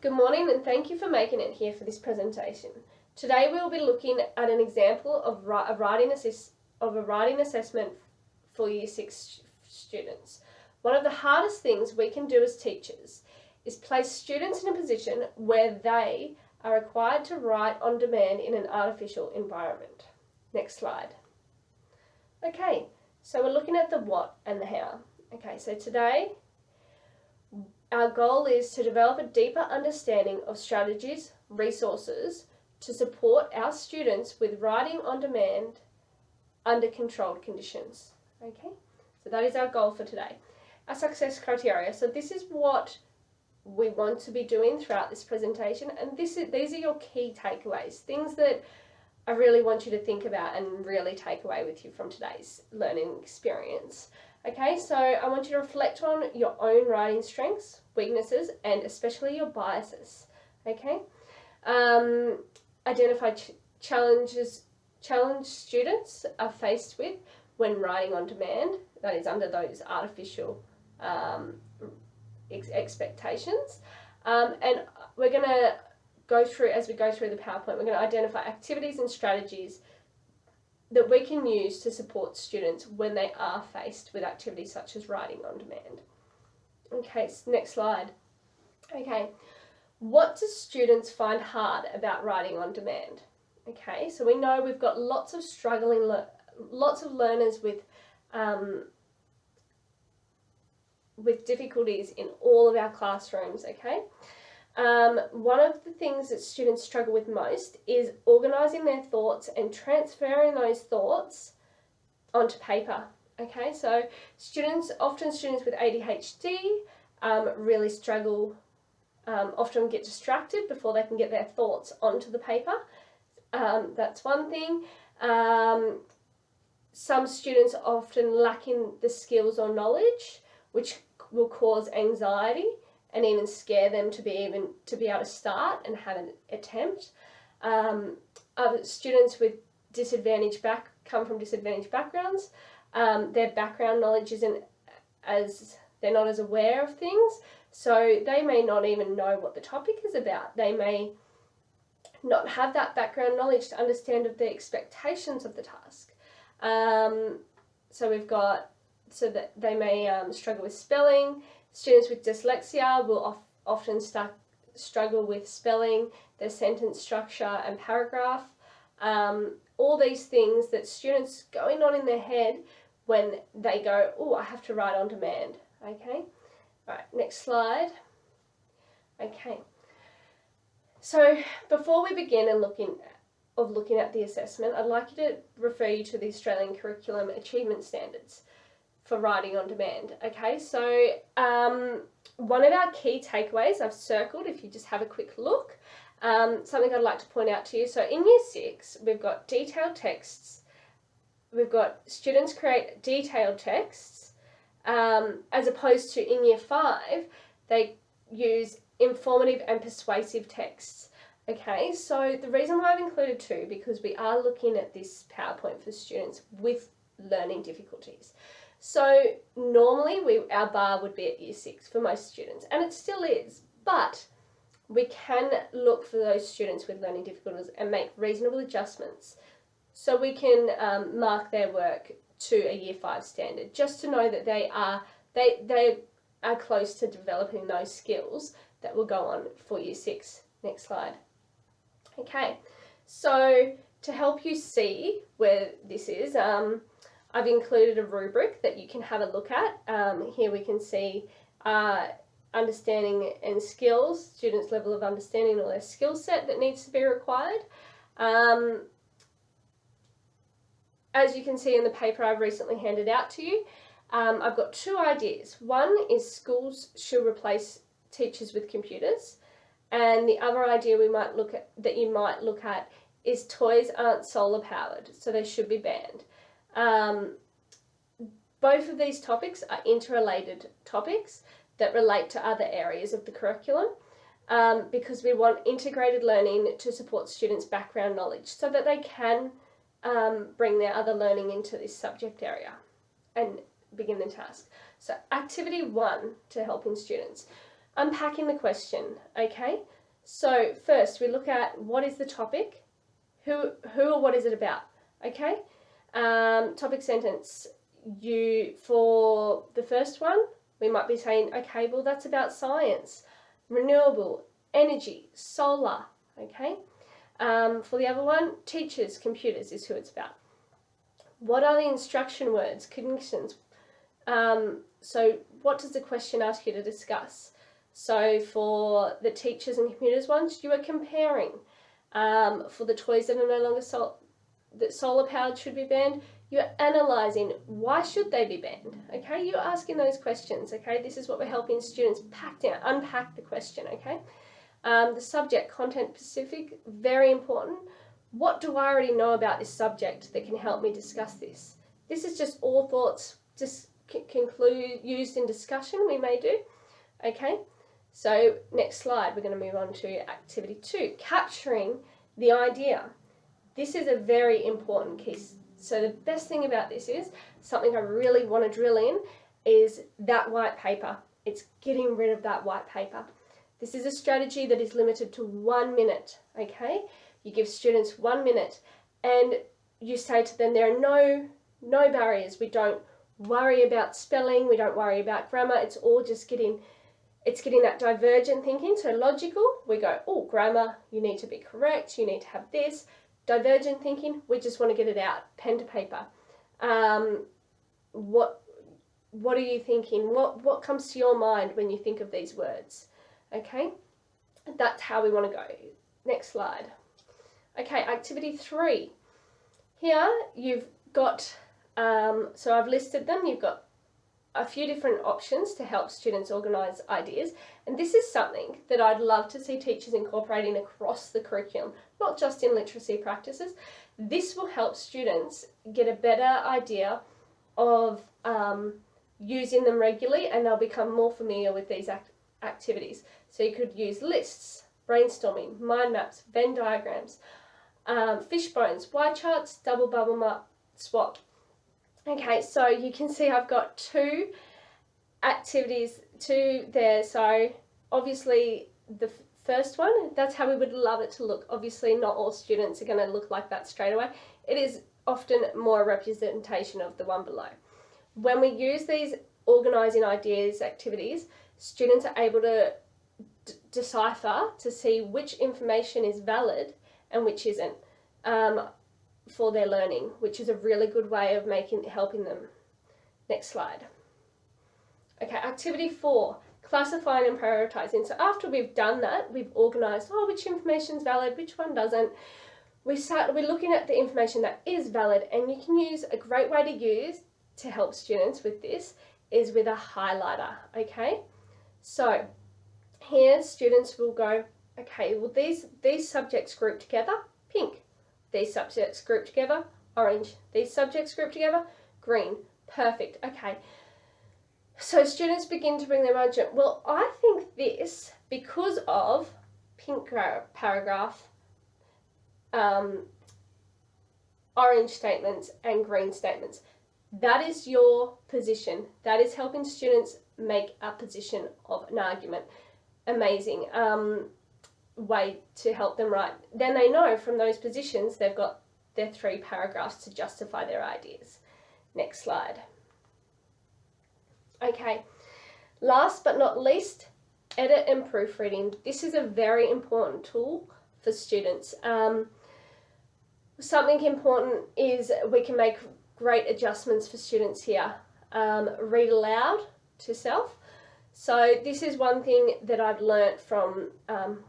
Good morning and thank you for making it here for this presentation. Today we will be looking at an example of a writing assessment for Year 6 students. One of the hardest things we can do as teachers is place students in a position where they are required to write on demand in an artificial environment. Next slide. Okay, so we're looking at the what and the how. Okay, so today our goal is to develop a deeper understanding of strategies, resources to support our students with writing on demand under controlled conditions. Okay, so that is our goal for today. Our success criteria. So this is what we want to be doing throughout this presentation, and these are your key takeaways, things that I really want you to think about and really take away with you from today's learning experience. Okay, so I want you to reflect on your own writing strengths, weaknesses, and especially your biases. Okay, identify challenges students are faced with when writing on demand, that is under those artificial expectations. And we're going to go through, as we go through the PowerPoint, we're going to identify activities and strategies that we can use to support students when they are faced with activities such as writing on demand. Okay, so next slide. Okay, what do students find hard about writing on demand? Okay, so we know we've got lots of lots of learners with difficulties in all of our classrooms. Okay. One of the things that students struggle with most is organising their thoughts and transferring those thoughts onto paper. Okay, so often students with ADHD really struggle, often get distracted before they can get their thoughts onto the paper. That's one thing. Some students are often lacking the skills or knowledge, which will cause anxiety and even scare them to be able to start and have an attempt. Other students with come from disadvantaged backgrounds. Their background knowledge isn't they're not as aware of things, so they may not even know what the topic is about. They may not have that background knowledge to understand of the expectations of the task. So that they may struggle with spelling. Students with dyslexia will often struggle with spelling, their sentence structure and paragraph. All these things that students going on in their head when they go, oh, I have to write on demand. Okay, all right, next slide. Okay, so before we begin looking at the assessment, I'd like you to refer you to the Australian Curriculum Achievement Standards for writing on demand. Okay, so one of our key takeaways I've circled, if you just have a quick look, something I'd like to point out to you. So in Year 6, we've got detailed texts. We've got students create detailed texts, as opposed to in Year 5, they use informative and persuasive texts. Okay, so the reason why I've included two, because we are looking at this PowerPoint for students with learning difficulties. So normally our bar would be at Year 6 for most students, and it still is, but we can look for those students with learning difficulties and make reasonable adjustments so we can mark their work to a Year 5 standard, just to know that they are close to developing those skills that will go on for Year 6. Next slide. Okay, so to help you see where this is, I've included a rubric that you can have a look at. Here we can see understanding and skills, students' level of understanding or their skill set that needs to be required. As you can see in the paper I've recently handed out to you, I've got two ideas. One is schools should replace teachers with computers, and the other idea you might look at is toys aren't solar powered, so they should be banned. Both of these topics are interrelated topics that relate to other areas of the curriculum, because we want integrated learning to support students' background knowledge so that they can bring their other learning into this subject area and begin the task. So activity 1 to helping students. unpacking the question, okay? So first we look at what is the topic, who or what is it about, okay? Topic sentence, for the first one, we might be saying, okay, well that's about science, renewable, energy, solar, okay? For the other one, teachers, computers is who it's about. What are the instruction words, conditions? So what does the question ask you to discuss? So for the teachers and computers ones, you are comparing. For the toys that are no longer that solar powered should be banned, you're analysing why should they be banned, okay? You're asking those questions, okay? This is what we're helping students unpack the question, okay? The subject, content specific, very important. What do I already know about this subject that can help me discuss this? This is just all thoughts used in discussion we may do, okay? So next slide, we're going to move on to activity 2, capturing the idea. This is a very important case. So the best thing about this is, something I really want to drill in, is that white paper. It's getting rid of that white paper. This is a strategy that is limited to 1 minute, okay? You give students 1 minute and you say to them there are no barriers. We don't worry about spelling, we don't worry about grammar. It's all just getting that divergent thinking. So logical, we go, oh, grammar, you need to be correct, you need to have this. Divergent thinking, we just want to get it out, pen to paper. What are you thinking? What comes to your mind when you think of these words? Okay, that's how we want to go. Next slide. Okay, activity 3. Here you've got, so I've listed them, you've got a few different options to help students organise ideas, and this is something that I'd love to see teachers incorporating across the curriculum, not just in literacy practices. This will help students get a better idea of using them regularly, and they'll become more familiar with these activities. So you could use lists, brainstorming, mind maps, Venn diagrams, fishbones, Y charts, double bubble map, swap. Okay, so you can see I've got 2 activities, 2 there. So obviously the first one, that's how we would love it to look. Obviously not all students are going to look like that straight away. It is often more a representation of the one below. When we use these organising ideas activities, students are able to decipher to see which information is valid and which isn't. For their learning, which is a really good way of helping them. Next slide. Okay, activity 4, classifying and prioritising. So after we've done that, we've organised, which information is valid, which one doesn't. We're looking at the information that is valid, and you can use a great way to use to help students with this is with a highlighter, okay? So here students will go, okay, well these subjects grouped together, pink. These subjects grouped together, orange. These subjects grouped together, green. Perfect, okay. So students begin to bring their own, well, I think this, because of pink paragraph, orange statements and green statements. That is your position. That is helping students make a position of an argument. Amazing. Way to help them write. Then they know from those positions they've got their 3 paragraphs to justify their ideas. Next slide. Okay, last but not least, edit and proofreading. This is a very important tool for students. Something important is we can make great adjustments for students here. Read aloud to self. So this is one thing that I've learnt from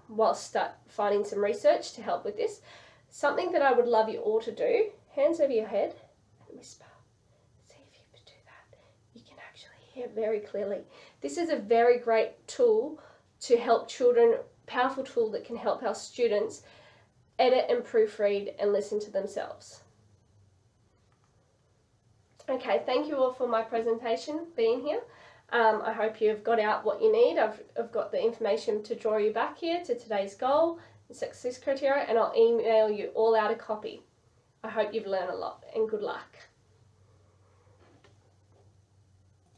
whilst finding some research to help with this. Something that I would love you all to do, hands over your head and whisper. See if you can do that. You can actually hear very clearly. This is a very great tool to help children, powerful tool that can help our students edit and proofread and listen to themselves. Okay, thank you all for my presentation, being here. I hope you've got out what you need. I've got the information to draw you back here to today's goal and success criteria, and I'll email you all out a copy. I hope you've learned a lot, and good luck.